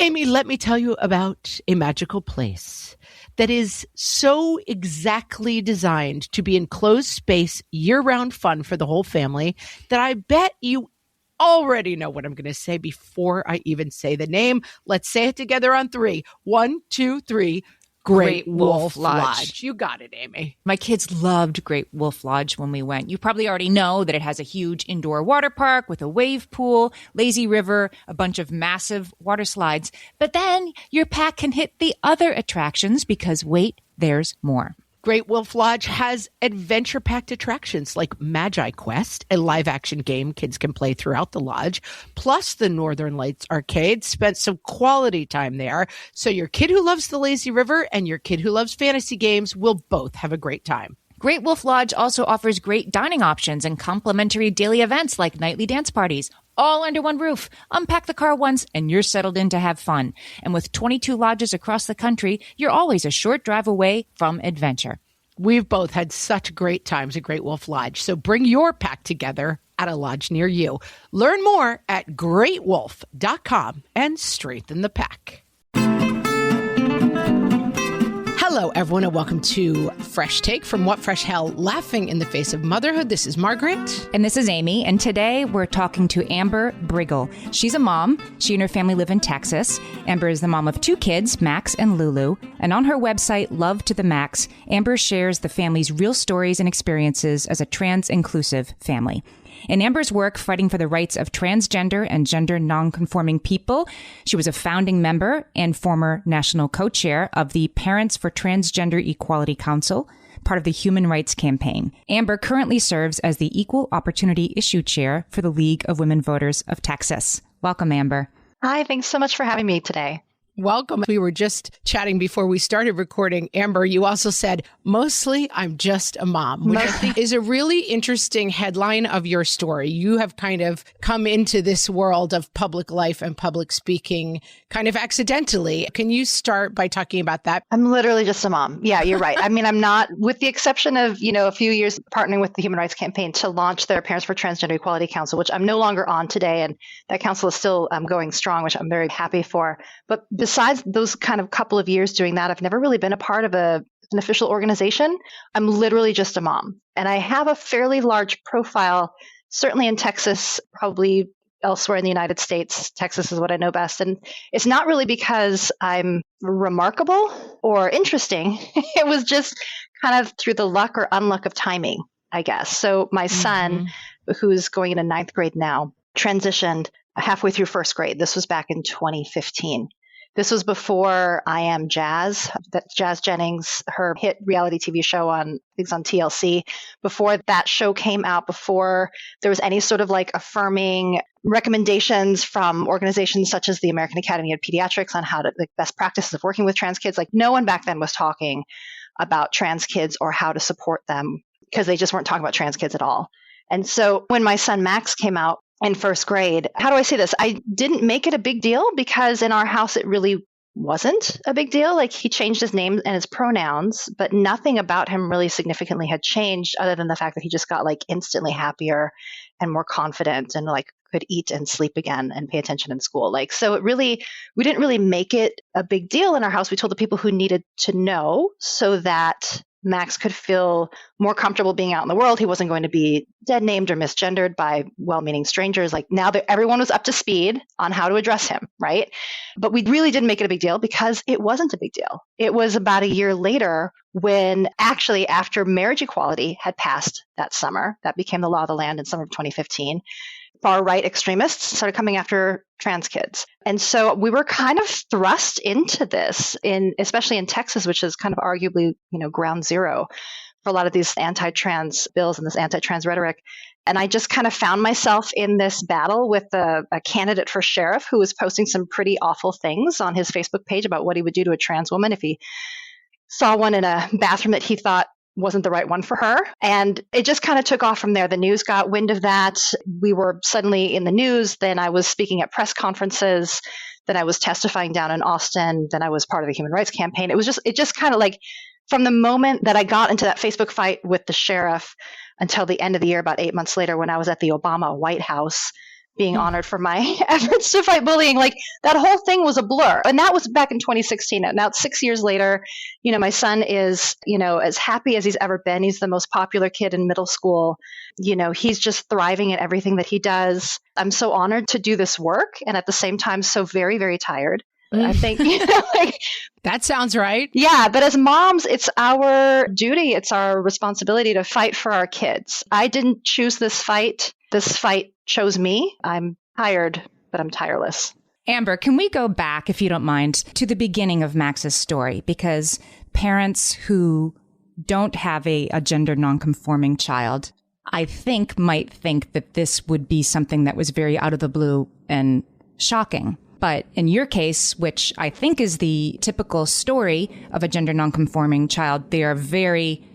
Amy, let me tell you about a magical place that is so exactly designed to be enclosed space, year-round fun for the whole family that I bet you already know what I'm going to say before I even say the name. Let's say it together on 3. 1, 2, 3. Great Wolf Lodge. You got it, Amy. My kids loved Great Wolf Lodge when we went. You probably already know that it has a huge indoor water park with a wave pool, lazy river, a bunch of massive water slides. But then your pack can hit the other attractions because wait, there's more. Great Wolf Lodge has adventure-packed attractions like Magi Quest, a live-action game kids can play throughout the lodge, plus the Northern Lights Arcade. Spent some quality time there, so your kid who loves the lazy river and your kid who loves fantasy games will both have a great time. Great Wolf Lodge also offers great dining options and complimentary daily events like nightly dance parties, all under one roof. Unpack the car once and you're settled in to have fun. And with 22 lodges across the country, you're always a short drive away from adventure. We've both had such great times at Great Wolf Lodge, so bring your pack together at a lodge near you. Learn more at greatwolf.com and strengthen the pack. Hello, everyone, and welcome to Fresh Take from What Fresh Hell, laughing in the face of motherhood. This is Margaret. And this is Amy. And today we're talking to Amber Briggle. She's a mom. She and her family live in Texas. Amber is the mom of 2 kids, Max and Lulu. And on her website, Love to the Max, Amber shares the family's real stories and experiences as a trans-inclusive family. In Amber's work fighting for the rights of transgender and gender nonconforming people, she was a founding member and former national co-chair of the Parents for Transgender Equality Council, part of the Human Rights Campaign. Amber currently serves as the Equal Opportunity Issue Chair for the League of Women Voters of Texas. Welcome, Amber. Hi, thanks so much for having me today. Welcome. We were just chatting before we started recording. Amber, you also said, mostly I'm just a mom, which I think is a really interesting headline of your story. You have kind of come into this world of public life and public speaking kind of accidentally. Can you start by talking about that? I'm literally just a mom. Yeah, you're right. I mean, I'm not, with the exception of, a few years partnering with the Human Rights Campaign to launch their Parents for Transgender Equality Council, which I'm no longer on today. And that council is still going strong, which I'm very happy for. But besides those kind of couple of years doing that, I've never really been a part of an official organization. I'm literally just a mom. And I have a fairly large profile, certainly in Texas, probably elsewhere in the United States. Texas is what I know best. And it's not really because I'm remarkable or interesting. It was just kind of through the luck or unluck of timing, I guess. So my son, who's going into 9th grade now, transitioned halfway through 1st grade. This was back in 2015. This was before I Am Jazz, that Jazz Jennings, her hit reality TV show on TLC. Before that show came out, before there was any sort of like affirming recommendations from organizations such as the American Academy of Pediatrics on how to, like, best practices of working with trans kids. Like, no one back then was talking about trans kids or how to support them because they just weren't talking about trans kids at all. And so when my son Max came out in 1st grade, how do I say this? I didn't make it a big deal because in our house, it really wasn't a big deal. Like, he changed his name and his pronouns, but nothing about him really significantly had changed other than the fact that he just got like instantly happier and more confident and like could eat and sleep again and pay attention in school. Like, so we didn't really make it a big deal in our house. We told the people who needed to know so that Max could feel more comfortable being out in the world. He wasn't going to be dead named or misgendered by well-meaning strangers. Like, now that everyone was up to speed on how to address him, right? But we really didn't make it a big deal because it wasn't a big deal. It was about a year later when actually after marriage equality had passed that summer, that became the law of the land in summer of 2015, far-right extremists started coming after trans kids. And so we were kind of thrust into this, especially in Texas, which is kind of arguably, ground zero for a lot of these anti-trans bills and this anti-trans rhetoric. And I just kind of found myself in this battle with a candidate for sheriff who was posting some pretty awful things on his Facebook page about what he would do to a trans woman if he saw one in a bathroom that he thought wasn't the right one for her. And it just kind of took off from there. The news got wind of that. We were suddenly in the news. Then I was speaking at press conferences. Then I was testifying down in Austin. Then I was part of the Human Rights Campaign. It just kind of like, from the moment that I got into that Facebook fight with the sheriff until the end of the year, about 8 months later, when I was at the Obama White House, being honored for my efforts to fight bullying. Like that whole thing was a blur. And that was back in 2016. Now it's 6 years later. My son is, as happy as he's ever been. He's the most popular kid in middle school. He's just thriving at everything that he does. I'm so honored to do this work. And at the same time, so very, very tired. I think, that sounds right. Yeah. But as moms, it's our duty. It's our responsibility to fight for our kids. I didn't choose this fight. This fight chose me. I'm tired, but I'm tireless. Amber, can we go back, if you don't mind, to the beginning of Max's story? Because parents who don't have a gender nonconforming child, I think, might think that this would be something that was very out of the blue and shocking. But in your case, which I think is the typical story of a gender nonconforming child, they are very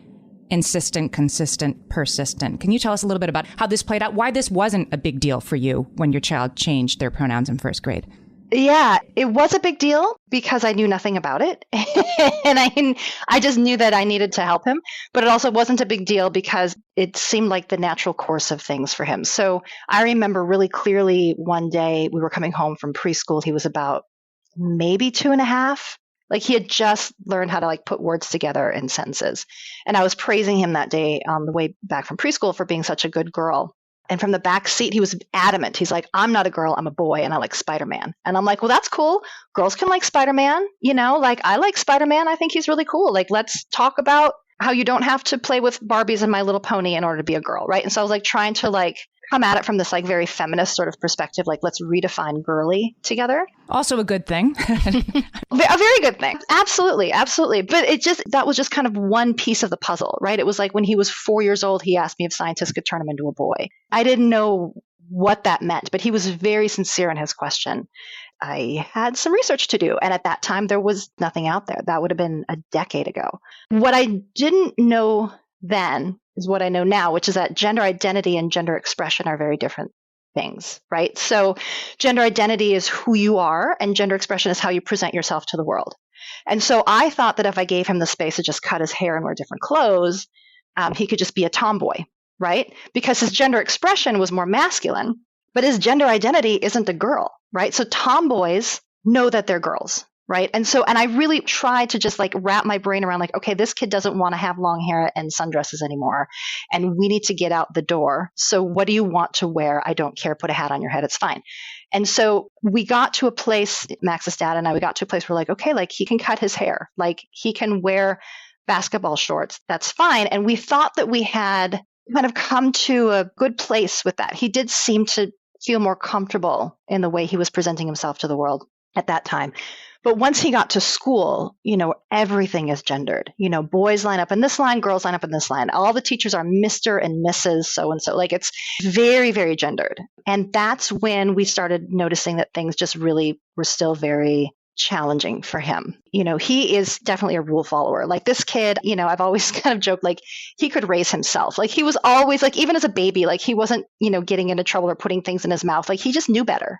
insistent, consistent, persistent. Can you tell us a little bit about how this played out? Why this wasn't a big deal for you when your child changed their pronouns in first grade? Yeah, it was a big deal because I knew nothing about it. And I just knew that I needed to help him. But it also wasn't a big deal because it seemed like the natural course of things for him. So I remember really clearly one day we were coming home from preschool. He was about maybe 2.5. Like he had just learned how to put words together in sentences. And I was praising him that day on the way back from preschool for being such a good girl. And from the back seat, he was adamant. He's like, I'm not a girl, I'm a boy, and I like Spider-Man. And I'm like, well, that's cool. Girls can like Spider-Man. I like Spider-Man. I think he's really cool. Let's talk about how you don't have to play with Barbies and My Little Pony in order to be a girl, right? And so I was trying to come at it from this very feminist sort of perspective, let's redefine girly together. Also a good thing. A very good thing. Absolutely. Absolutely. But that was just kind of one piece of the puzzle, right? It was when he was 4 years old, he asked me if scientists could turn him into a boy. I didn't know what that meant, but he was very sincere in his question. I had some research to do. And at that time, there was nothing out there. That would have been a decade ago. What I didn't know then is what I know now, which is that gender identity and gender expression are very different things, right? So gender identity is who you are and gender expression is how you present yourself to the world. And so I thought that if I gave him the space to just cut his hair and wear different clothes, he could just be a tomboy, right? Because his gender expression was more masculine, but his gender identity isn't a girl, right? So tomboys know that they're girls. Right. And I really tried to just wrap my brain around okay, this kid doesn't want to have long hair and sundresses anymore. And we need to get out the door. So what do you want to wear? I don't care. Put a hat on your head. It's fine. And so we got to a place, Max's dad and I, we got to a place where okay, he can cut his hair. He can wear basketball shorts. That's fine. And we thought that we had kind of come to a good place with that. He did seem to feel more comfortable in the way he was presenting himself to the world at that time. But once he got to school, everything is gendered. Boys line up in this line, girls line up in this line. All the teachers are Mr. and Mrs. So-and-so. It's very, very gendered. And that's when we started noticing that things just really were still very challenging for him. He is definitely a rule follower. This kid, I've always kind of joked, he could raise himself. He was always even as a baby, he wasn't, getting into trouble or putting things in his mouth. He just knew better,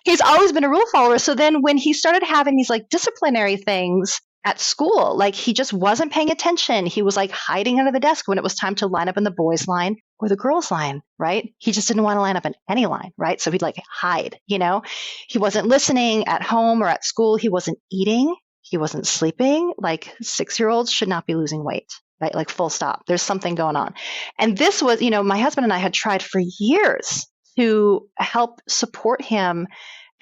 He's always been a rule follower. So then when he started having these disciplinary things at school, he just wasn't paying attention. He was hiding under the desk when it was time to line up in the boys line or the girls line, right? He just didn't want to line up in any line, right? So he'd hide, He wasn't listening at home or at school. He wasn't eating. He wasn't sleeping. 6-year-olds should not be losing weight, right? Full stop. There's something going on. And this was, my husband and I had tried for years to help support him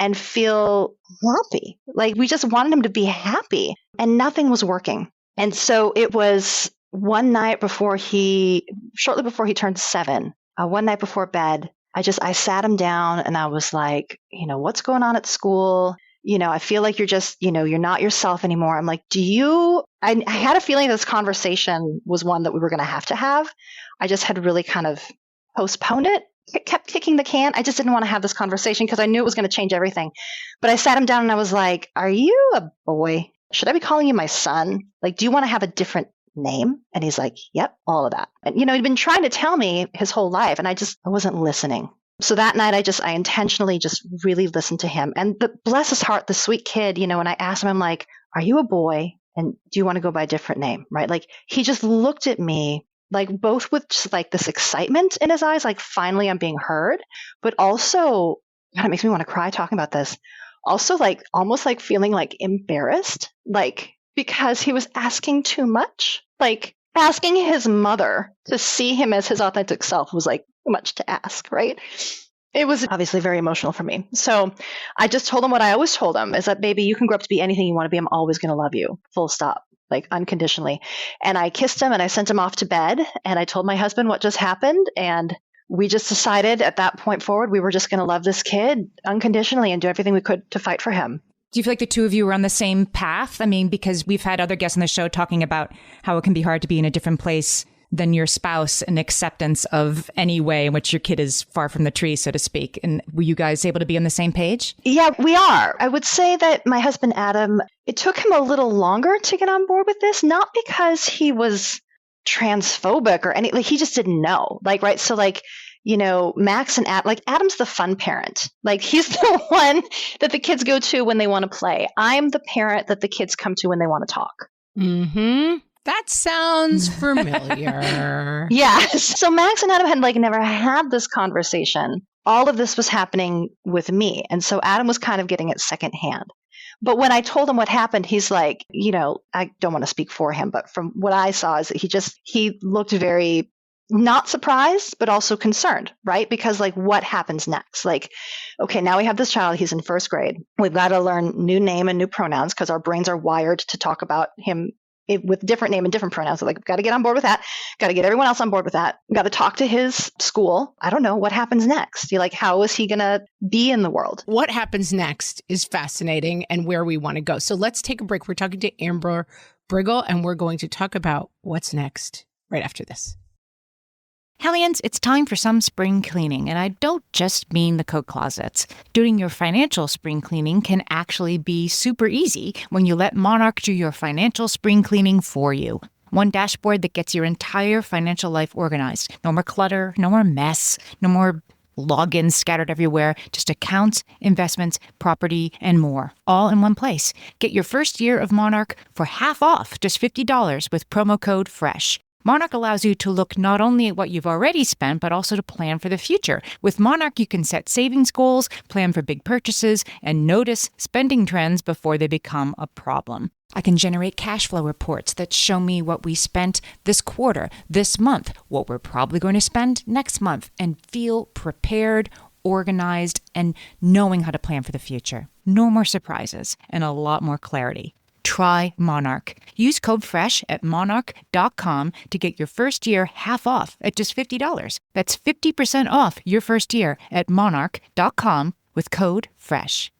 and feel happy. We just wanted him to be happy and nothing was working. And so it was one night shortly before he turned 7, one night before bed, I sat him down and I was like, what's going on at school? I feel like you're just, you're not yourself anymore. I'm like, I had a feeling this conversation was one that we were going to have. I just had really kind of postponed it. It kept kicking the can. I just didn't want to have this conversation because I knew it was going to change everything. But I sat him down and I was like, are you a boy? Should I be calling you my son? Do you want to have a different name? And he's like, yep, all of that. And, he'd been trying to tell me his whole life and I wasn't listening. So that night I intentionally just really listened to him. And bless his heart, the sweet kid, when I asked him, I'm like, are you a boy? And do you want to go by a different name? Right? He just looked at me like both with just like this excitement in his eyes, like finally I'm being heard, but also, God, it makes me want to cry talking about this. Also, like almost like feeling like embarrassed, like because he was asking too much, like asking his mother to see him as his authentic self was like too much to ask, right? It was obviously very emotional for me. So I just told him what I always told him is that, baby, you can grow up to be anything you want to be. I'm always going to love you, full stop, like unconditionally. And I kissed him and I sent him off to bed. And I told my husband what just happened. And we just decided at that point forward, we were just going to love this kid unconditionally and do everything we could to fight for him. Do you feel like the two of you were on the same path? I mean, because we've had other guests on the show talking about how it can be hard to be in a different place than your spouse and acceptance of any way in which your kid is far from the tree, so to speak. And were you guys able to be on the same page? Yeah, we are. I would say that my husband, Adam, it took him a little longer to get on board with this, not because he was transphobic or anything. Like, he just didn't know. Like, right. So like, you know, Max and Adam, like Adam's the fun parent. Like he's the one that the kids go to when they want to play. I'm the parent that the kids come to when they want to talk. Mm-hmm. That sounds familiar. Yes. So Max and Adam had like never had this conversation. All of this was happening with me. And so Adam was kind of getting it secondhand. But when I told him what happened, he's like, you know, I don't want to speak for him, but from what I saw is that he looked very not surprised, but also concerned, right? Because like, what happens next? Like, okay, now we have this child, he's in first grade. We've got to learn new name and new pronouns because our brains are wired to talk about him with different name and different pronouns. So like, got to get on board with that. Got to get everyone else on board with that. Got to talk to his school. I don't know what happens next. You're like, how is he going to be in the world? What happens next is fascinating and where we want to go. So let's take a break. We're talking to Amber Briggle, and we're going to talk about what's next right after this. Hellions, it's time for some spring cleaning, and I don't just mean the coat closets. Doing your financial spring cleaning can actually be super easy when you let Monarch do your financial spring cleaning for you. One dashboard that gets your entire financial life organized. No more clutter, no more mess, no more logins scattered everywhere, just accounts, investments, property, and more, all in one place. Get your first year of Monarch for half off, just $50 with promo code FRESH. Monarch allows you to look not only at what you've already spent, but also to plan for the future. With Monarch, you can set savings goals, plan for big purchases, and notice spending trends before they become a problem. I can generate cash flow reports that show me what we spent this quarter, this month, what we're probably going to spend next month, and feel prepared, organized, and knowing how to plan for the future. No more surprises and a lot more clarity. Try Monarch. Use code FRESH at monarch.com to get your first year half off at just $50. That's 50% off your first year at monarch.com with code FRESH.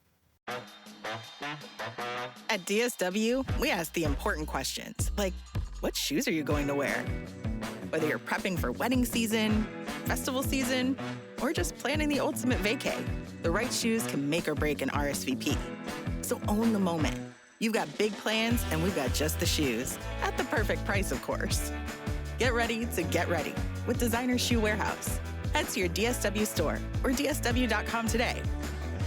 At DSW, we ask the important questions, like, what shoes are you going to wear? Whether you're prepping for wedding season, festival season, or just planning the ultimate vacay, the right shoes can make or break an RSVP. So own the moment. You've got big plans, and we've got just the shoes. At the perfect price, of course. Get ready to get ready with Designer Shoe Warehouse. Head to your DSW store or DSW.com today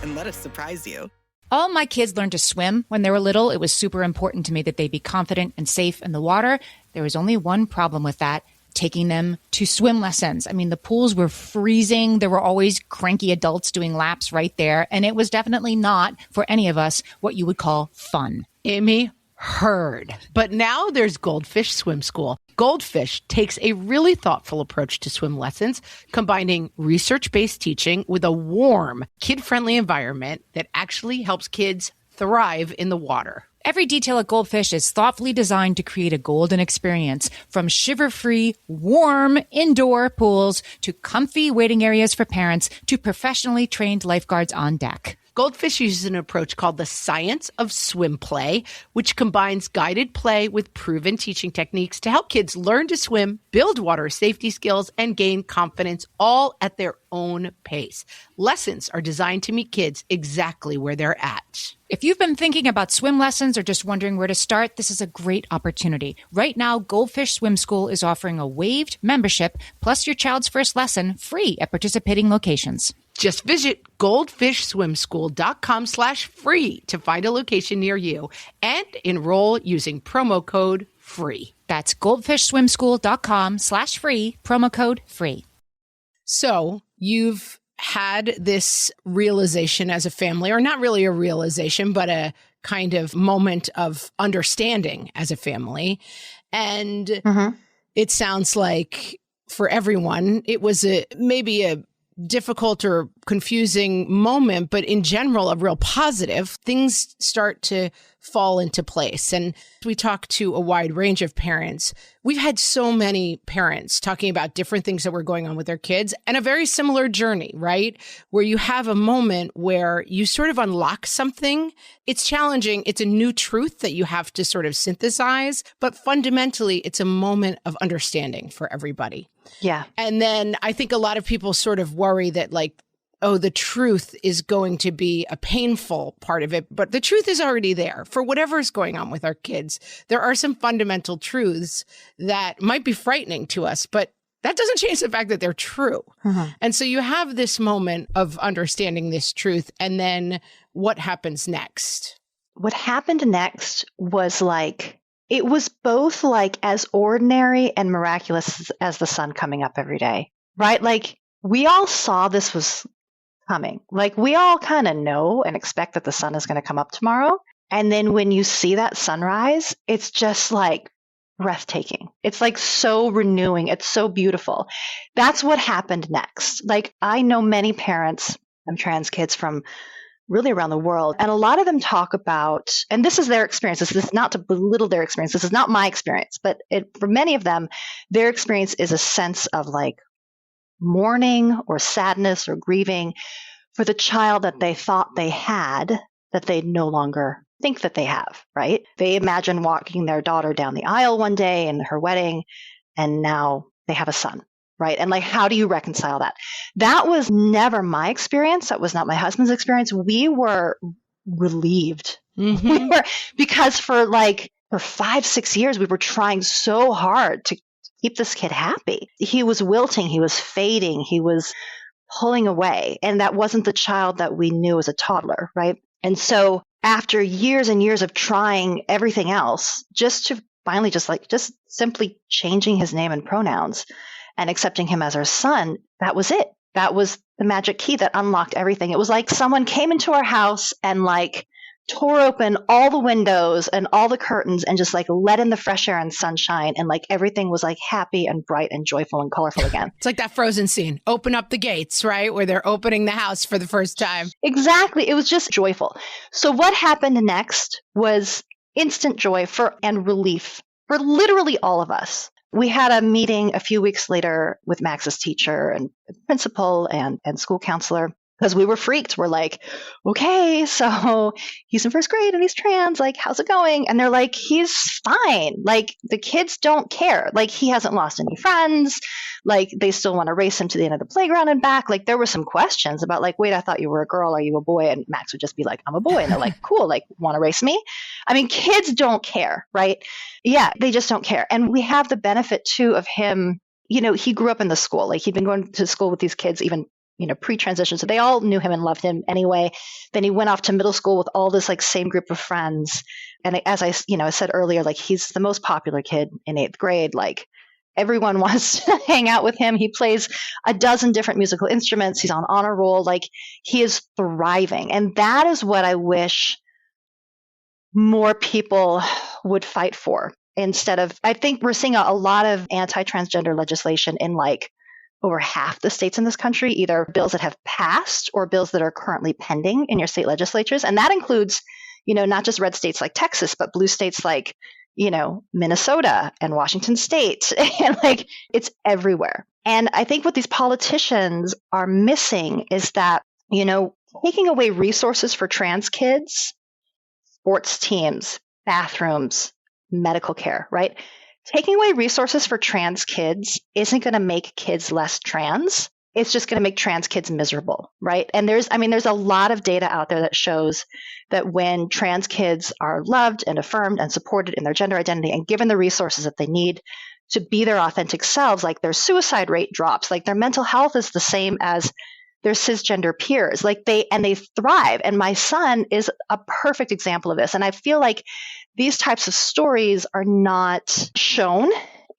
and let us surprise you. All my kids learned to swim when they were little. It was super important to me that they be confident and safe in the water. There was only one problem with that: taking them to swim lessons. I mean, the pools were freezing. There were always cranky adults doing laps right there. And it was definitely not, for any of us, what you would call fun. Amy, heard. But now there's Goldfish Swim School. Goldfish takes a really thoughtful approach to swim lessons, combining research-based teaching with a warm, kid-friendly environment that actually helps kids thrive in the water. Every detail at Goldfish is thoughtfully designed to create a golden experience, from shiver-free, warm indoor pools to comfy waiting areas for parents to professionally trained lifeguards on deck. Goldfish uses an approach called the science of swim play, which combines guided play with proven teaching techniques to help kids learn to swim, build water safety skills, and gain confidence, all at their own pace. Lessons are designed to meet kids exactly where they're at. If you've been thinking about swim lessons or just wondering where to start, this is a great opportunity. Right now, Goldfish Swim School is offering a waived membership plus your child's first lesson free at participating locations. Just visit goldfishswimschool.com/free to find a location near you and enroll using promo code FREE. That's goldfishswimschool.com/free, promo code free. So you've had this realization as a family, or not really a realization, but a kind of moment of understanding as a family. And it sounds like for everyone, it was maybe a difficult or confusing moment, but in general, a real positive. Things start to fall into place. And we talk to a wide range of parents. We've had so many parents talking about different things that were going on with their kids, and a very similar journey, right? Where you have a moment where you sort of unlock something. It's challenging. It's a new truth that you have to sort of synthesize, but fundamentally, it's a moment of understanding for everybody. Yeah. And then I think a lot of people sort of worry that, like, oh, the truth is going to be a painful part of it. But the truth is already there for whatever is going on with our kids. There are some fundamental truths that might be frightening to us, but that doesn't change the fact that they're true. And so you have this moment of understanding this truth. And then what happens next? What happened next was like, it was both like as ordinary and miraculous as the sun coming up every day, right? Like we all saw this was coming. Like we all kind of know and expect that the sun is going to come up tomorrow. And then when you see that sunrise, it's just like breathtaking. It's like so renewing. It's so beautiful. That's what happened next. Like I know many parents and trans kids from really around the world. And a lot of them talk about, and this is their experience. This is not to belittle their experience. This is not my experience, but for many of them, their experience is a sense of like mourning or sadness or grieving for the child that they thought they had that they no longer think that they have, right? They imagine walking their daughter down the aisle one day in her wedding, and now they have a son, right? And like, how do you reconcile that? That was never my experience. That was not my husband's experience. We were relieved. Because for 5-6 years, we were trying so hard to keep this kid happy. He was wilting, he was fading, he was pulling away. And that wasn't the child that we knew as a toddler, right? And so after years and years of trying everything else, just to finally just simply changing his name and pronouns and accepting him as our son, that was it. That was the magic key that unlocked everything. It was like someone came into our house and tore open all the windows and all the curtains and just let in the fresh air and sunshine, and everything was happy and bright and joyful and colorful again. It's like that Frozen scene, open up the gates, right? Where they're opening the house for the first time. Exactly. It was just joyful. So what happened next was instant joy and relief for literally all of us. We had a meeting a few weeks later with Max's teacher and principal and school counselor, because we were freaked. We're like, okay, so he's in first grade and he's trans. How's it going? And they're like, he's fine. The kids don't care. He hasn't lost any friends. They still want to race him to the end of the playground and back. There were some questions about wait, I thought you were a girl. Are you a boy? And Max would just be like, I'm a boy. And they're like, cool. Want to race me? I mean, kids don't care, right? Yeah, they just don't care. And we have the benefit too of him. He grew up in the school. He'd been going to school with these kids even pre-transition. So they all knew him and loved him anyway. Then he went off to middle school with all this same group of friends. And as I said earlier, he's the most popular kid in 8th grade. Everyone wants to hang out with him. He plays a dozen different musical instruments. He's on honor roll. He is thriving. And that is what I wish more people would fight for, instead of, I think we're seeing a lot of anti-transgender legislation in over half the states in this country, either bills that have passed or bills that are currently pending in your state legislatures. And that includes, not just red states like Texas, but blue states like, Minnesota and Washington State. And it's everywhere. And I think what these politicians are missing is that, taking away resources for trans kids, sports teams, bathrooms, medical care, right? Taking away resources for trans kids isn't going to make kids less trans. It's just going to make trans kids miserable, right? And there's a lot of data out there that shows that when trans kids are loved and affirmed and supported in their gender identity and given the resources that they need to be their authentic selves, their suicide rate drops, their mental health is the same as their cisgender peers. Like they thrive. And my son is a perfect example of this. And I feel like these types of stories are not shown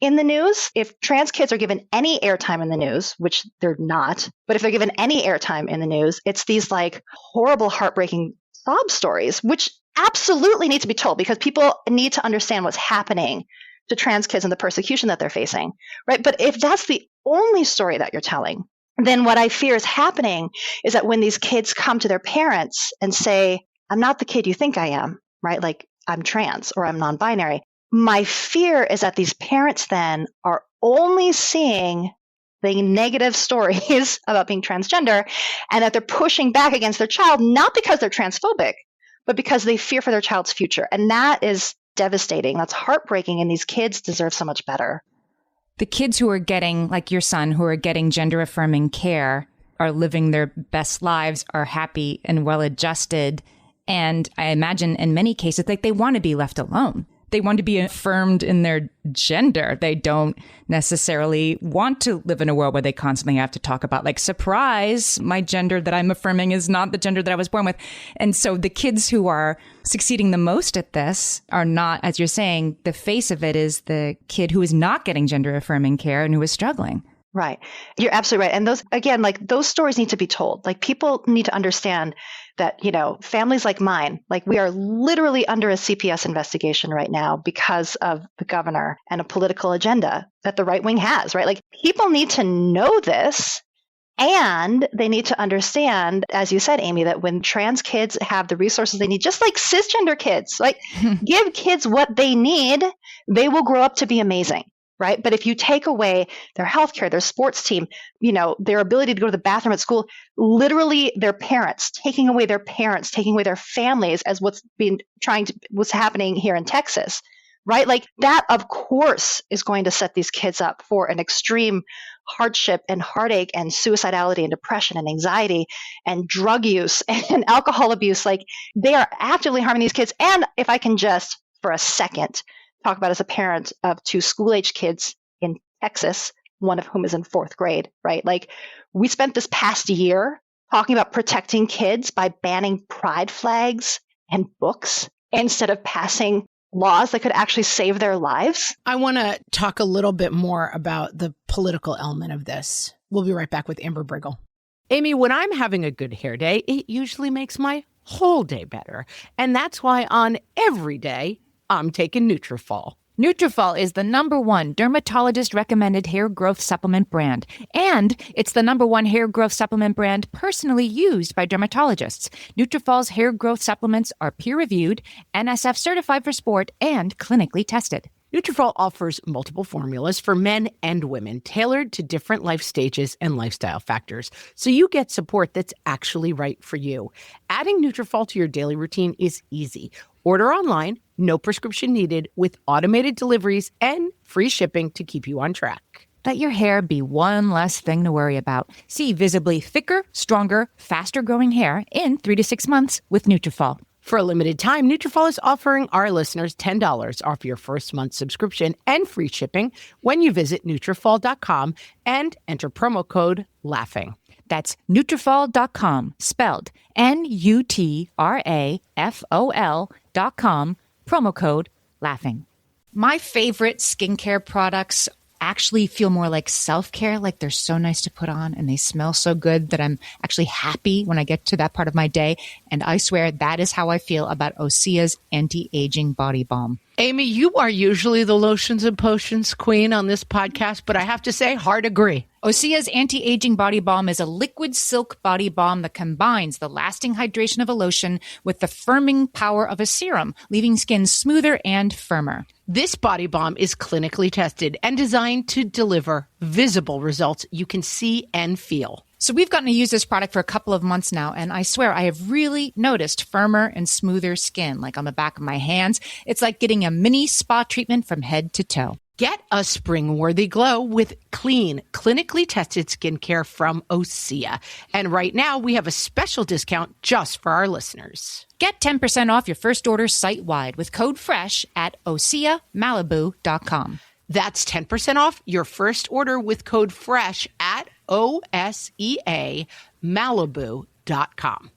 in the news. If trans kids are given any airtime in the news, which they're not, but if they're given any airtime in the news, it's these like horrible, heartbreaking sob stories, which absolutely need to be told because people need to understand what's happening to trans kids and the persecution that they're facing, right? But if that's the only story that you're telling, then what I fear is happening is that when these kids come to their parents and say, I'm not the kid you think I am, right? Like I'm trans or I'm non-binary. My fear is that these parents then are only seeing the negative stories about being transgender and that they're pushing back against their child, not because they're transphobic, but because they fear for their child's future. And that is devastating. That's heartbreaking. And these kids deserve so much better. The kids who are getting, like your son, who are getting gender affirming care are living their best lives, are happy and well adjusted. And I imagine in many cases, like they want to be left alone. They want to be affirmed in their gender. They don't necessarily want to live in a world where they constantly have to talk about, like, surprise, my gender that I'm affirming is not the gender that I was born with. And so the kids who are succeeding the most at this are not, as you're saying, the face of it is the kid who is not getting gender affirming care and who is struggling. Right. You're absolutely right. And those, again, like those stories need to be told. Like people need to understand that, you know, families like mine, like we are literally under a CPS investigation right now because of the governor and a political agenda that the right wing has, right? Like people need to know this and they need to understand, as you said, Amy, that when trans kids have the resources they need, just like cisgender kids, like give kids what they need, they will grow up to be amazing. Right. But if you take away their healthcare, their sports team, you know, their ability to go to the bathroom at school, literally their parents, taking away their families as what's happening here in Texas. Right. Like that, of course, is going to set these kids up for an extreme hardship and heartache and suicidality and depression and anxiety and drug use and alcohol abuse. Like they are actively harming these kids. And if I can just for a second talk about as a parent of two school-age kids in Texas, one of whom is in 4th grade, right? Like we spent this past year talking about protecting kids by banning pride flags and books instead of passing laws that could actually save their lives. I want to talk a little bit more about the political element of this. We'll be right back with Amber Briggle. Amy, when I'm having a good hair day, it usually makes my whole day better. And that's why on every day, I'm taking Nutrafol. Nutrafol is the #1 dermatologist-recommended hair growth supplement brand, and it's the #1 hair growth supplement brand personally used by dermatologists. Nutrafol's hair growth supplements are peer-reviewed, NSF certified for sport, and clinically tested. Nutrafol offers multiple formulas for men and women tailored to different life stages and lifestyle factors, so you get support that's actually right for you. Adding Nutrafol to your daily routine is easy. Order online, no prescription needed, with automated deliveries and free shipping to keep you on track. Let your hair be one less thing to worry about. See visibly thicker, stronger, faster-growing hair in 3 to 6 months with Nutrafol. For a limited time, Nutrafol is offering our listeners $10 off your first month subscription and free shipping when you visit Nutrafol.com and enter promo code LAUGHING. That's Nutrafol.com, spelled Nutrafol.com, promo code LAUGHING. My favorite skincare products actually feel more like self-care, like they're so nice to put on and they smell so good that I'm actually happy when I get to that part of my day. And I swear that is how I feel about Osea's anti-aging body balm. Amy, you are usually the lotions and potions queen on this podcast, but I have to say, hard agree. Osea's anti-aging body balm is a liquid silk body balm that combines the lasting hydration of a lotion with the firming power of a serum, leaving skin smoother and firmer. This body balm is clinically tested and designed to deliver visible results you can see and feel. So we've gotten to use this product for a couple of months now, and I swear I have really noticed firmer and smoother skin, like on the back of my hands. It's like getting a mini spa treatment from head to toe. Get a spring-worthy glow with clean, clinically tested skincare from Osea. And right now, we have a special discount just for our listeners. Get 10% off your first order site-wide with code FRESH at OseaMalibu.com. That's 10% off your first order with code FRESH at OSEA Malibu.com.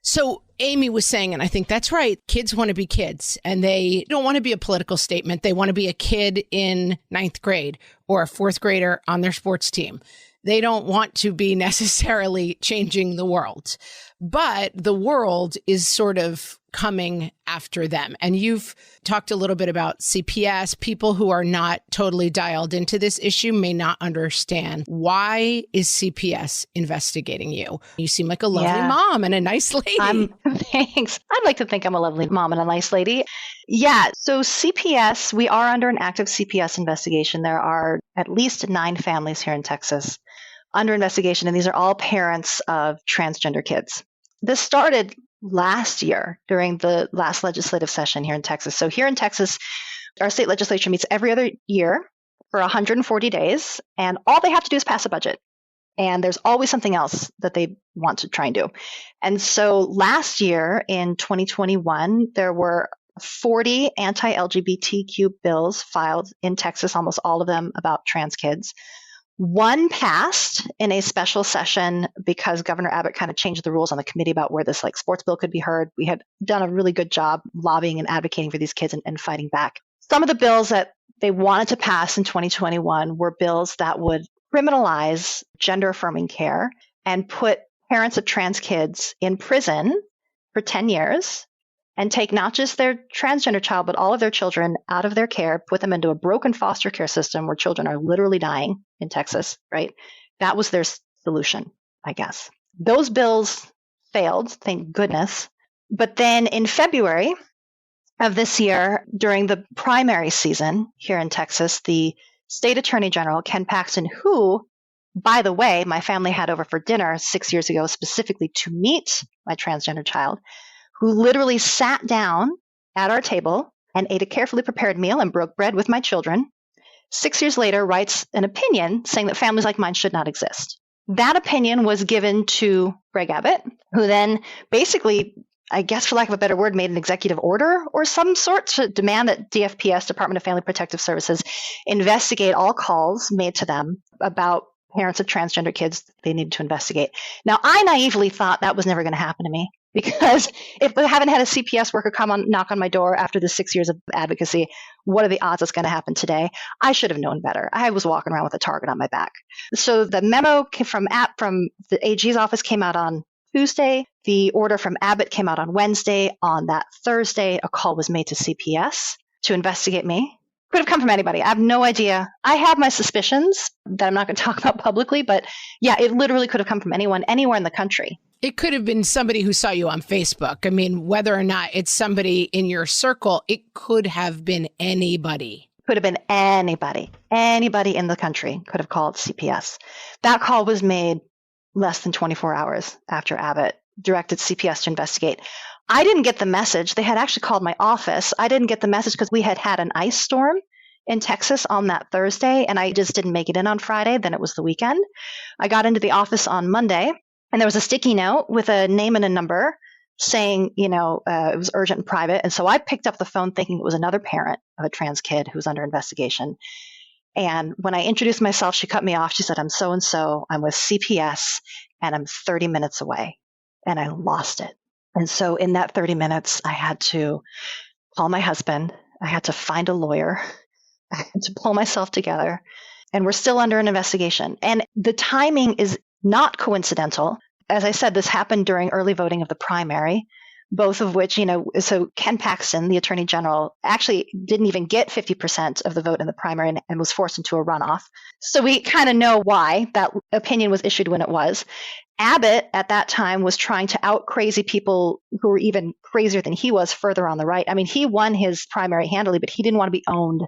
So Amy was saying, and I think that's right, kids want to be kids, and they don't want to be a political statement. They want to be a kid in ninth grade or a fourth grader on their sports team. They don't want to be necessarily changing the world, but the world is sort of coming after them. And you've talked a little bit about CPS. People who are not totally dialed into this issue may not understand. Why is CPS investigating you? You seem like a lovely mom and a nice lady. Thanks. I'd like to think I'm a lovely mom and a nice lady. Yeah. So CPS, we are under an active CPS investigation. There are at least 9 families here in Texas under investigation, and these are all parents of transgender kids. This started last year during the last legislative session here in Texas. So here in Texas, our state legislature meets every other year for 140 days, and all they have to do is pass a budget. And there's always something else that they want to try and do. And so last year in 2021, there were 40 anti-LGBTQ bills filed in Texas, almost all of them about trans kids. One passed in a special session because Governor Abbott kind of changed the rules on the committee about where this sports bill could be heard. We had done a really good job lobbying and advocating for these kids and fighting back. Some of the bills that they wanted to pass in 2021 were bills that would criminalize gender affirming care and put parents of trans kids in prison for 10 years and take not just their transgender child, but all of their children out of their care, put them into a broken foster care system where children are literally dying in Texas, right? That was their solution, I guess. Those bills failed, thank goodness. But then in February of this year, during the primary season here in Texas, the state attorney general, Ken Paxton, who, by the way, my family had over for dinner 6 years ago, specifically to meet my transgender child, who literally sat down at our table and ate a carefully prepared meal and broke bread with my children, 6 years later writes an opinion saying that families like mine should not exist. That opinion was given to Greg Abbott, who then basically, I guess for lack of a better word, made an executive order or some sort to demand that DFPS, Department of Family Protective Services, investigate all calls made to them about parents of transgender kids they needed to investigate. Now, I naively thought that was never going to happen to me, because if I haven't had a CPS worker knock on my door after the 6 years of advocacy, what are the odds it's going to happen today? I should have known better. I was walking around with a target on my back. So the memo from the AG's office came out on Tuesday. The order from Abbott came out on Wednesday. On that Thursday, a call was made to CPS to investigate me. Could have come from anybody. I have no idea. I have my suspicions that I'm not going to talk about publicly, but yeah, it literally could have come from anyone, anywhere in the country. It could have been somebody who saw you on Facebook. I mean, whether or not it's somebody in your circle, it could have been anybody. Could have been anybody. Anybody in the country could have called CPS. That call was made less than 24 hours after Abbott directed CPS to investigate. I didn't get the message. They had actually called my office. I didn't get the message because we had an ice storm in Texas on that Thursday, and I just didn't make it in on Friday. Then it was the weekend. I got into the office on Monday, and there was a sticky note with a name and a number saying, it was urgent and private. And so I picked up the phone thinking it was another parent of a trans kid who was under investigation. And when I introduced myself, she cut me off. She said, I'm so-and-so. I'm with CPS, and I'm 30 minutes away. And I lost it. And so in that 30 minutes, I had to call my husband. I had to find a lawyer. I had to pull myself together. And we're still under an investigation. And the timing is not coincidental. As I said, this happened during early voting of the primary, both of which, so Ken Paxton, the Attorney General, actually didn't even get 50% of the vote in the primary and was forced into a runoff. So we kind of know why that opinion was issued when it was. Abbott at that time was trying to out crazy people who were even crazier than he was further on the right. I mean, he won his primary handily, but he didn't want to be owned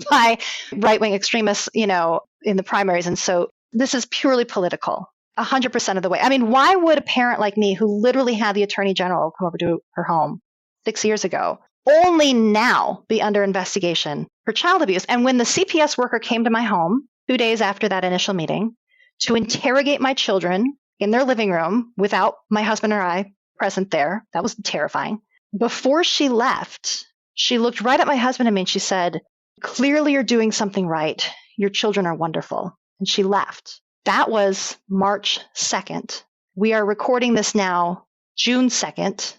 by right-wing extremists, in the primaries. And so this is purely political, 100% of the way. I mean, why would a parent like me, who literally had the Attorney General come over to her home 6 years ago, only now be under investigation for child abuse? And when the CPS worker came to my home 2 days after that initial meeting to interrogate my children in their living room without my husband or I present there, that was terrifying. Before she left, she looked right at my husband and me and she said, clearly you're doing something right. Your children are wonderful. And she left. That was March 2nd. We are recording this now, June 2nd,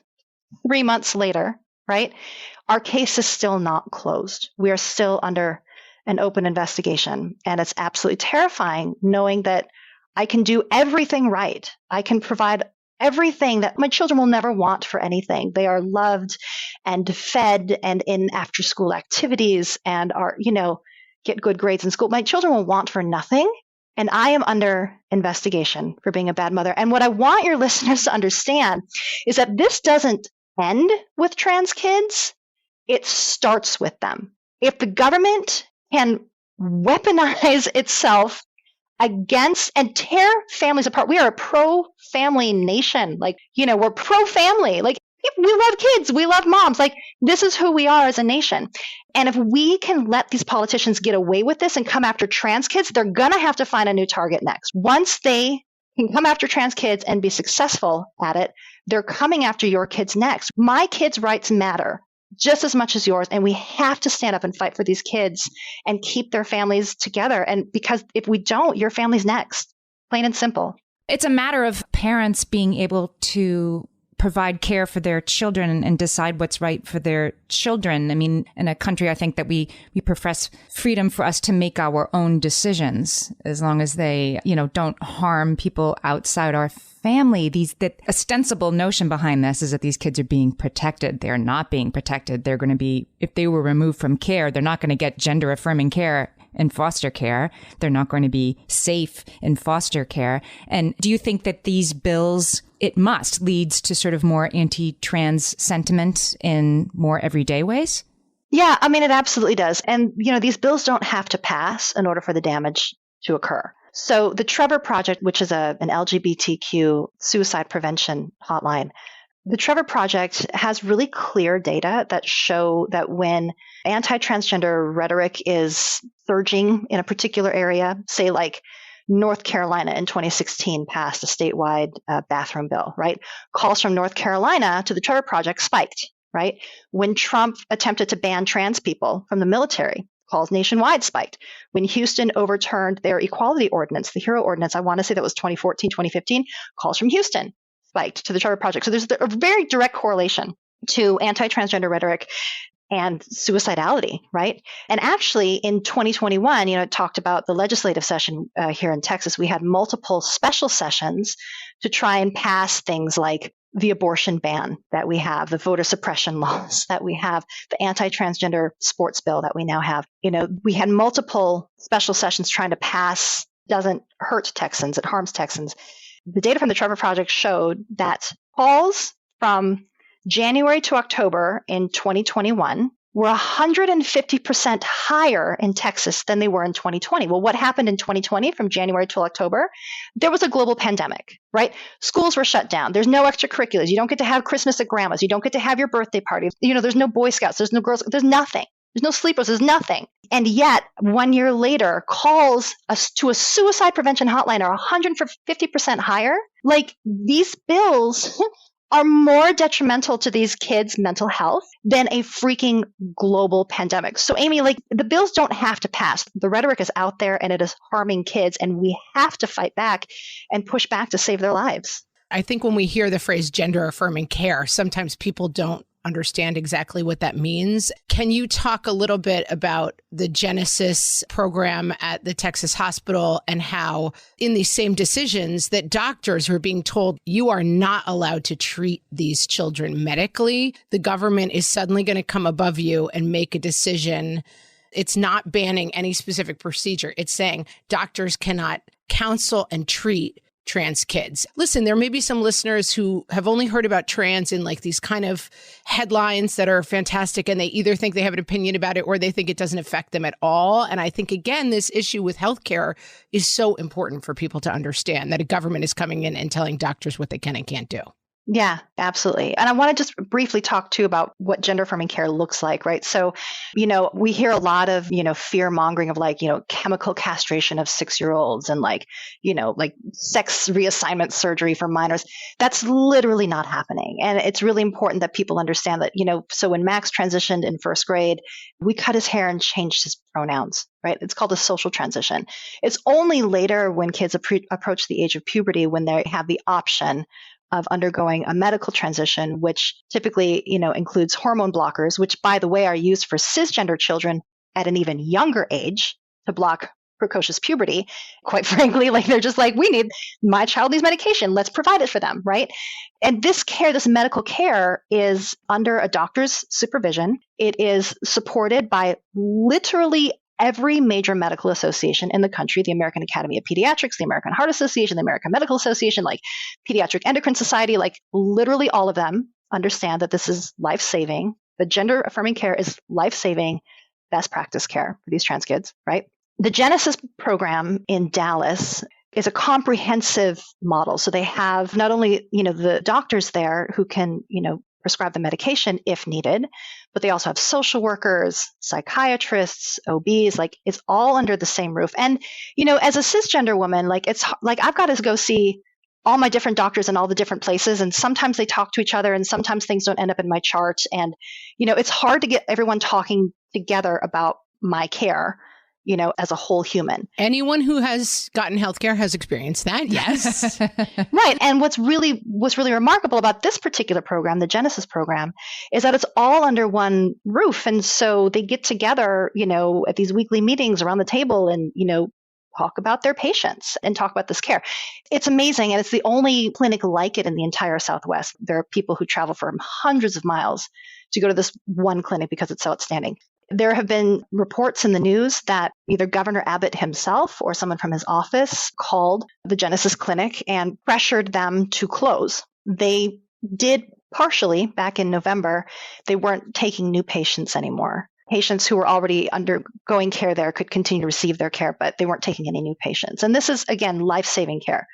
3 months later, right? Our case is still not closed. We are still under an open investigation. And it's absolutely terrifying knowing that I can do everything right. I can provide everything that my children will never want for anything. They are loved and fed and in after school activities and are, get good grades in school. My children will want for nothing. And I am under investigation for being a bad mother. And what I want your listeners to understand is that this doesn't end with trans kids. It starts with them. If the government can weaponize itself against and tear families apart, we are a pro-family nation. We're pro-family. We love kids. We love moms. This is who we are as a nation. And if we can let these politicians get away with this and come after trans kids, they're going to have to find a new target next. Once they can come after trans kids and be successful at it, they're coming after your kids next. My kids' rights matter just as much as yours. And we have to stand up and fight for these kids and keep their families together. And because if we don't, your family's next, plain and simple. It's a matter of parents being able to provide care for their children and decide what's right for their children. I mean, in a country, I think that we profess freedom for us to make our own decisions as long as they, don't harm people outside our family. The ostensible notion behind this is that these kids are being protected. They're not being protected. They're going to be, if they were removed from care, they're not going to get gender affirming care in foster care. They're not going to be safe in foster care. And do you think that these bills, it leads to sort of more anti-trans sentiment in more everyday ways? Yeah, it absolutely does. And, these bills don't have to pass in order for the damage to occur. So the Trevor Project, which is an LGBTQ suicide prevention hotline, the Trevor Project has really clear data that show that when anti-transgender rhetoric is surging in a particular area, say North Carolina in 2016 passed a statewide bathroom bill, right? Calls from North Carolina to the Trevor Project spiked, right? When Trump attempted to ban trans people from the military, calls nationwide spiked. When Houston overturned their equality ordinance, the HERO ordinance, I want to say that was 2014, 2015, calls from Houston spiked to the Trevor Project. So there's a very direct correlation to anti-transgender rhetoric and suicidality, right? And actually in 2021, it talked about the legislative session here in Texas. We had multiple special sessions to try and pass things like the abortion ban that we have, the voter suppression laws that we have, the anti-transgender sports bill that we now have. We had multiple special sessions trying to pass, doesn't hurt Texans, it harms Texans. The data from the Trevor Project showed that calls from January to October in 2021 were 150% higher in Texas than they were in 2020. Well, what happened in 2020 from January to October? There was a global pandemic, right? Schools were shut down. There's no extracurriculars. You don't get to have Christmas at grandma's. You don't get to have your birthday party. There's no Boy Scouts. There's no girls. There's nothing. There's no sleepers. There's nothing. And yet, 1 year later, calls to a suicide prevention hotline are 150% higher. These bills are more detrimental to these kids' mental health than a freaking global pandemic. So, Amy, the bills don't have to pass. The rhetoric is out there and it is harming kids, and we have to fight back and push back to save their lives. I think when we hear the phrase gender affirming care, sometimes people don't understand exactly what that means. Can you talk a little bit about the Genesis program at the Texas hospital and how in these same decisions that doctors were being told you are not allowed to treat these children medically, the government is suddenly going to come above you and make a decision. It's not banning any specific procedure. It's saying doctors cannot counsel and treat trans kids. Listen, there may be some listeners who have only heard about trans in these kind of headlines that are fantastic, and they either think they have an opinion about it or they think it doesn't affect them at all. And I think, again, this issue with healthcare is so important for people to understand that a government is coming in and telling doctors what they can and can't do. Yeah, absolutely. And I want to just briefly talk too about what gender affirming care looks like, right? So, we hear a lot of, fear mongering of like, chemical castration of 6-year-olds and like sex reassignment surgery for minors. That's literally not happening. And it's really important that people understand that, so when Max transitioned in first grade, we cut his hair and changed his pronouns, right? It's called a social transition. It's only later when kids approach the age of puberty when they have the option of undergoing a medical transition, which typically, includes hormone blockers, which by the way, are used for cisgender children at an even younger age to block precocious puberty. Quite frankly, like they're just like, my child needs medication. Let's provide it for them, right? And this medical care is under a doctor's supervision. It is supported by literally every major medical association in the country, the American Academy of Pediatrics, the American Heart Association, the American Medical Association, like Pediatric Endocrine Society, like literally all of them understand that this is life-saving. The gender affirming care is life-saving, best practice care for these trans kids, right? The Genesis program in Dallas is a comprehensive model. So they have not only, the doctors there who can, prescribe the medication if needed, but they also have social workers, psychiatrists, OBs, like it's all under the same roof. And, as a cisgender woman, like it's like I've got to go see all my different doctors in all the different places. And sometimes they talk to each other and sometimes things don't end up in my chart. And, it's hard to get everyone talking together about my care, as a whole human. Anyone who has gotten healthcare has experienced that. Yes. Right. And what's really remarkable about this particular program, the Genesis program, is that it's all under one roof. And so they get together, at these weekly meetings around the table and, talk about their patients and talk about this care. It's amazing. And it's the only clinic like it in the entire Southwest. There are people who travel from hundreds of miles to go to this one clinic because it's so outstanding. There have been reports in the news that either Governor Abbott himself or someone from his office called the Genesis Clinic and pressured them to close. They did partially back in November. They weren't taking new patients anymore. Patients who were already undergoing care there could continue to receive their care, but they weren't taking any new patients. And this is, again, life-saving care.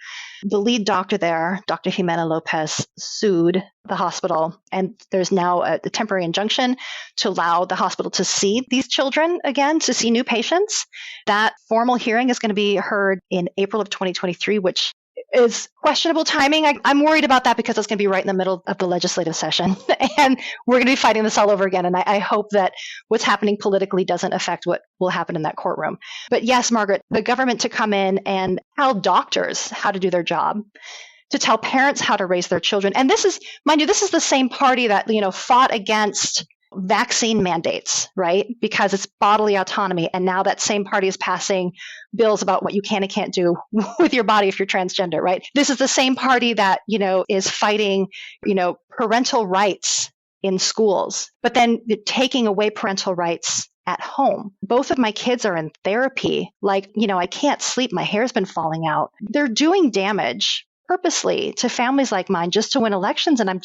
The lead doctor there, Dr. Jimena Lopez, sued the hospital, and there's now a temporary injunction to allow the hospital to see these children again, to see new patients. That formal hearing is going to be heard in April of 2023, which is questionable timing. I'm worried about that because it's going to be right in the middle of the legislative session. And we're going to be fighting this all over again. And I hope that what's happening politically doesn't affect what will happen in that courtroom. But yes, Margaret, the government to come in and tell doctors how to do their job, to tell parents how to raise their children. And this is, mind you, this is the same party that, fought against vaccine mandates, right? Because it's bodily autonomy. And now that same party is passing bills about what you can and can't do with your body if you're transgender, right? This is the same party that, is fighting, parental rights in schools, but then taking away parental rights at home. Both of my kids are in therapy. Like, I can't sleep. My hair's been falling out. They're doing damage purposely to families like mine just to win elections. And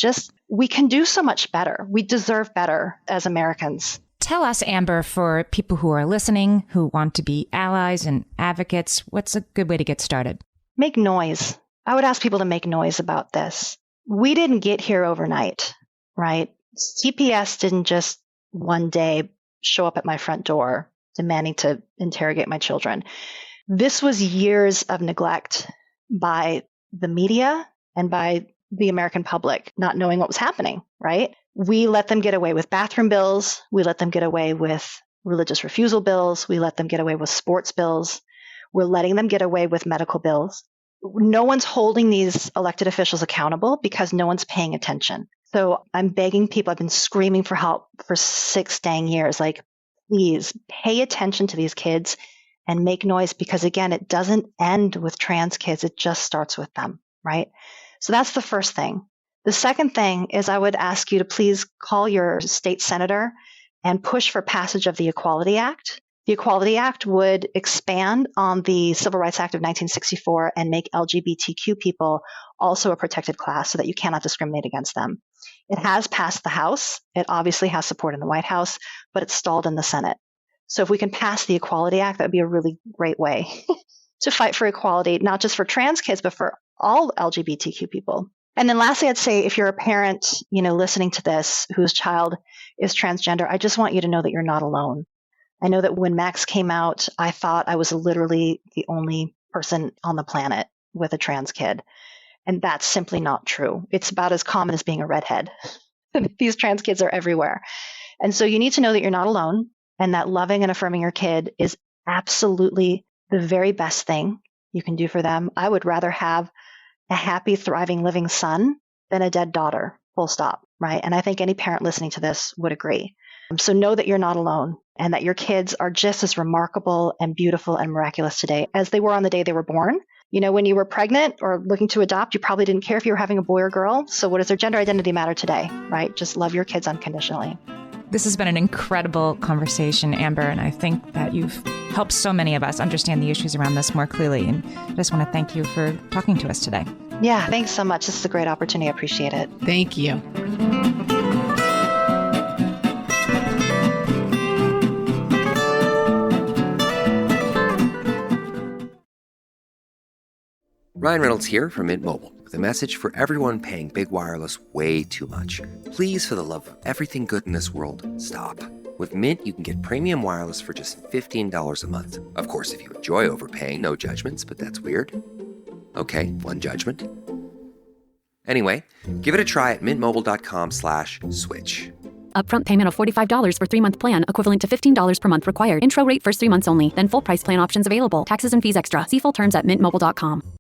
we can do so much better. We deserve better as Americans. Tell us, Amber, for people who are listening, who want to be allies and advocates, what's a good way to get started? Make noise. I would ask people to make noise about this. We didn't get here overnight, right? CPS didn't just one day show up at my front door demanding to interrogate my children. This was years of neglect by the media and by the American public not knowing what was happening, right? We let them get away with bathroom bills. We let them get away with religious refusal bills. We let them get away with sports bills. We're letting them get away with medical bills. No one's holding these elected officials accountable because no one's paying attention. So I'm begging people, I've been screaming for help for 6 dang years, like, please pay attention to these kids and make noise because, again, it doesn't end with trans kids. It just starts with them, right? So that's the first thing. The second thing is I would ask you to please call your state senator and push for passage of the Equality Act. The Equality Act would expand on the Civil Rights Act of 1964 and make LGBTQ people also a protected class so that you cannot discriminate against them. It has passed the House. It obviously has support in the White House, but it's stalled in the Senate. So if we can pass the Equality Act, that would be a really great way to fight for equality, not just for trans kids, but for all LGBTQ people. And then lastly, I'd say if you're a parent, listening to this whose child is transgender, I just want you to know that you're not alone. I know that when Max came out, I thought I was literally the only person on the planet with a trans kid. And that's simply not true. It's about as common as being a redhead. These trans kids are everywhere. And so you need to know that you're not alone and that loving and affirming your kid is absolutely the very best thing you can do for them. I would rather have a happy, thriving, living son than a dead daughter, full stop, right? And I think any parent listening to this would agree. So know that you're not alone and that your kids are just as remarkable and beautiful and miraculous today as they were on the day they were born. When you were pregnant or looking to adopt, you probably didn't care if you were having a boy or girl. So what does their gender identity matter today, right? Just love your kids unconditionally. This has been an incredible conversation, Amber, and I think that you've helped so many of us understand the issues around this more clearly. And I just want to thank you for talking to us today. Yeah, thanks so much. This is a great opportunity. I appreciate it. Thank you. Ryan Reynolds here from Mint Mobile with a message for everyone paying big wireless way too much. Please, for the love of everything good in this world, stop. With Mint, you can get premium wireless for just $15 a month. Of course, if you enjoy overpaying, no judgments, but that's weird. Okay, one judgment. Anyway, give it a try at mintmobile.com/switch. Upfront payment of $45 for 3-month plan, equivalent to $15 per month required. Intro rate first 3 months only, then full price plan options available. Taxes and fees extra. See full terms at mintmobile.com.